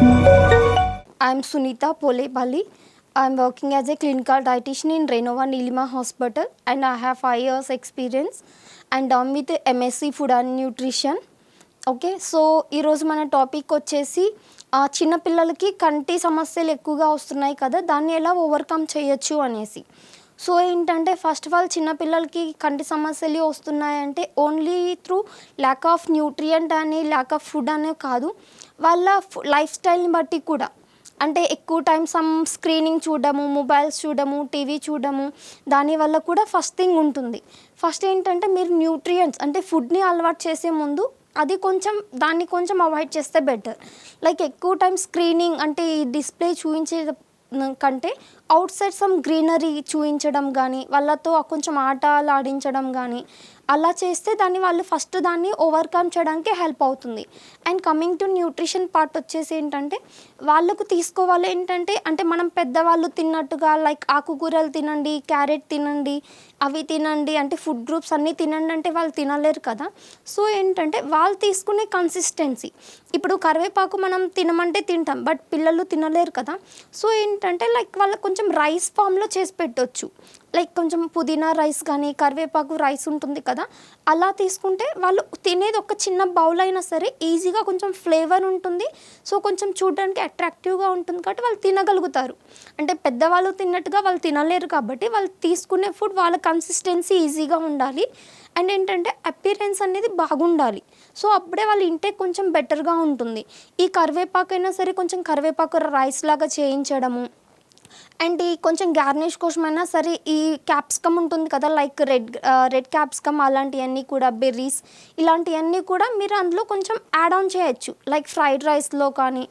I'm Sunita Polepalli. I'm working as a clinical dietitian in Renova Nilima Hospital and I have 5 years experience and I'm with MSc Food and Nutrition. Okay, so ఈరోజు మన topic వచ్చేసి చిన్నపిల్లలకి కంటి సమస్యలు ఎక్కువగా వస్తున్నాయి కదా, దాన్ని ఎలా ఓవర్కమ్ చేయొచ్చు అనేసి. సో ఏంటంటే ఫస్ట్ ఆఫ్ ఆల్ చిన్నపిల్లలకి కంటి సమస్యలు వస్తున్నాయంటే only through lack of nutrient అని, ల్యాక్ ఆఫ్ ఫుడ్ అనే కాదు, వాళ్ళ లైఫ్ స్టైల్ని బట్టి కూడా. అంటే ఎక్కువ టైం స్క్రీనింగ్ చూడడము, మొబైల్స్ చూడడము, టీవీ చూడడము, దానివల్ల కూడా ఫస్ట్ థింగ్ ఉంటుంది. ఫస్ట్ ఏంటంటే మీరు న్యూట్రియంట్స్ అంటే ఫుడ్ని అలవాటు చేసే ముందు దాన్ని కొంచెం అవాయిడ్ చేస్తే బెటర్. లైక్ ఎక్కువ టైం స్క్రీనింగ్ అంటే ఈ డిస్ప్లే చూపించే కంటే అవుట్ సైడ్ సమ్ గ్రీనరీ చూపించడం కానీ, వాళ్ళతో కొంచెం ఆటలు ఆడించడం కానీ అలా చేస్తే వాళ్ళు ఫస్ట్ దాన్ని ఓవర్కమ్ చేయడానికి హెల్ప్ అవుతుంది. And coming to nutrition part వచ్చేసి ఏంటంటే వాళ్ళకు తీసుకోవాలి ఏంటంటే, అంటే మనం పెద్దవాళ్ళు తిన్నట్టుగా లైక్ ఆకుకూరలు తినండి, క్యారెట్ తినండి, అవి తినండి అంటే ఫుడ్ గ్రూప్స్ అన్నీ తినండి అంటే వాళ్ళు తినలేరు కదా. సో ఏంటంటే వాళ్ళు తీసుకునే కన్సిస్టెన్సీ, ఇప్పుడు కరివేపాకు మనం తినమంటే తింటాం, బట్ పిల్లలు తినలేరు కదా. సో ఏంటంటే లైక్ వాళ్ళకి కొంచెం రైస్ ఫామ్లో చేసి పెట్టవచ్చు. లైక్ కొంచెం పుదీనా రైస్ కానీ, కరివేపాకు రైస్ ఉంటుంది కదా, అలా తీసుకుంటే వాళ్ళు తినేది ఒక చిన్న బౌల్ అయినా సరే ఈజీగా కొంచెం ఫ్లేవర్ ఉంటుంది. సో కొంచెం చూడడానికి అట్రాక్టివ్గా ఉంటుంది కాబట్టి వాళ్ళు తినగలుగుతారు. అంటే పెద్దవాళ్ళు తిన్నట్టుగా వాళ్ళు తినలేరు కాబట్టి వాళ్ళు తీసుకునే ఫుడ్ వాళ్ళ కన్సిస్టెన్సీ ఈజీగా ఉండాలి. అండ్ ఏంటంటే అపియరెన్స్ అనేది బాగుండాలి. సో అప్పుడే వాళ్ళ ఇంటేక్ కొంచెం బెటర్గా ఉంటుంది. ఈ కరివేపాకు అయినా సరే కొంచెం కరివేపాకు రైస్ లాగా చేయించడము. అండ్ ఈ కొంచెం గార్నిష్ కోసమైనా సరే ఈ క్యాప్సికమ్ ఉంటుంది కదా, లైక్ రెడ్ క్యాప్సికమ్ అలాంటివన్నీ కూడా, బెర్రీస్ ఇలాంటివన్నీ కూడా మీరు అందులో కొంచెం యాడ్ ఆన్ చేయొచ్చు. లైక్ ఫ్రైడ్ రైస్లో కానీ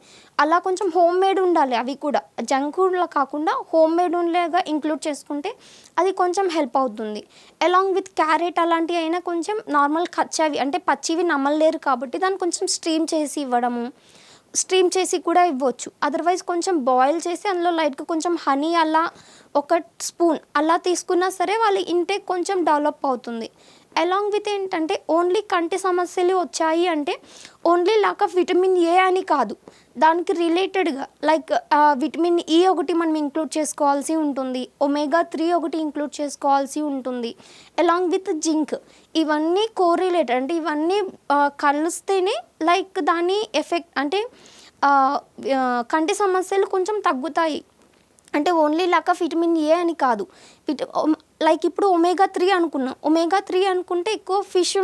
అలా కొంచెం హోమ్ మేడ్ ఉండాలి. అవి కూడా జంక్ ఫుడ్లో కాకుండా హోమ్ మేడ్ ఉండేగా ఇంక్లూడ్ చేసుకుంటే అది కొంచెం హెల్ప్ అవుతుంది. అలాంగ్ విత్ క్యారెట్ అలాంటివి అయినా కొంచెం నార్మల్ కచ్చవి అంటే పచ్చివి నమ్మలేరు కాబట్టి దాన్ని కొంచెం స్ట్రీమ్ చేసి కూడా ఇవ్వచ్చు. అదర్వైజ్ కొంచెం బాయిల్ చేసి అందులో లైట్గా కొంచెం హనీ అలా 1 స్పూన్ అలా తీసుకున్నా సరే వాళ్ళ ఇంటేక్ కొంచెం డెవలప్ అవుతుంది. అలాంగ్ విత్ ఏంటంటే ఓన్లీ కంటి సమస్యలు వచ్చాయి అంటే only lack of vitamin A అని కాదు, దానికి రిలేటెడ్గా లైక్ విటమిన్ ఈ ఒకటి మనం ఇంక్లూడ్ చేసుకోవాల్సి ఉంటుంది, omega-3 ఒకటి ఇంక్లూడ్ చేసుకోవాల్సి ఉంటుంది, అలాంగ్ విత్ జింక్. ఇవన్నీ కోరిలేటెడ్ అంటే ఇవన్నీ కలిస్తేనే లైక్ దాని ఎఫెక్ట్ అంటే కంటి సమస్యలు కొంచెం తగ్గుతాయి. అంటే only lack of vitamin A అని కాదు, లైక్ ఇప్పుడు omega-3 అనుకున్నాం, omega-3 అనుకుంటే ఎక్కువ ఫిష్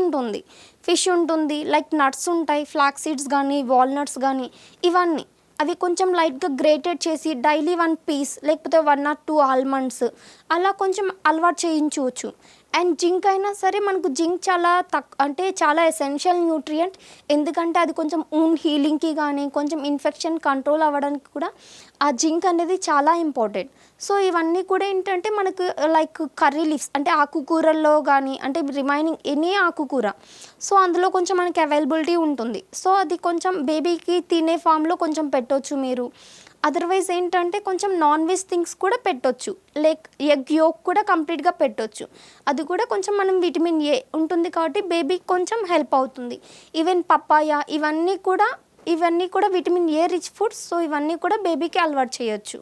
ఉంటుంది, లైక్ నట్స్ ఉంటాయి, ఫ్లాక్స్ సీడ్స్ కానీ, వాల్నట్స్ కానీ, ఇవన్నీ అవి కొంచెం లైట్గా గ్రేటెడ్ చేసి డైలీ 1 పీస్ లేకపోతే 1 or 2 ఆల్మండ్స్ అలా కొంచెం అలవాటు చేయించవచ్చు. అండ్ జింక్ అయినా సరే మనకు జింక్ చాలా ఎసెన్షియల్ న్యూట్రియంట్. ఎందుకంటే అది కొంచెం ఊన్ హీలింగ్కి కానీ, కొంచెం ఇన్ఫెక్షన్ కంట్రోల్ అవ్వడానికి కూడా ఆ జింక్ అనేది చాలా ఇంపార్టెంట్. సో ఇవన్నీ కూడా ఏంటంటే మనకు లైక్ కర్రీ లీవ్స్ అంటే ఆకుకూరల్లో కానీ, అంటే రిమైనింగ్ ఎనీ ఆకుకూర, సో అందులో కొంచెం మనకి అవైలబిలిటీ ఉంటుంది. సో అది కొంచెం బేబీకి తినే ఫామ్లో కొంచెం పెట్టవచ్చు మీరు. అదర్వైజ్ ఏంటంటే కొంచెం నాన్ వెజ్ థింగ్స్ కూడా పెట్టవచ్చు, లైక్ ఎగ్ యోక్ కూడా కంప్లీట్గా పెట్టవచ్చు. అది కూడా కొంచెం మనం విటమిన్ ఏ ఉంటుంది కాబట్టి బేబీకి కొంచెం హెల్ప్ అవుతుంది. ఈవెన్ పప్పాయ ఇవన్నీ కూడా vitamin A rich foods. So ఇవన్నీ కూడా బేబీకి అలవాటు చేయొచ్చు.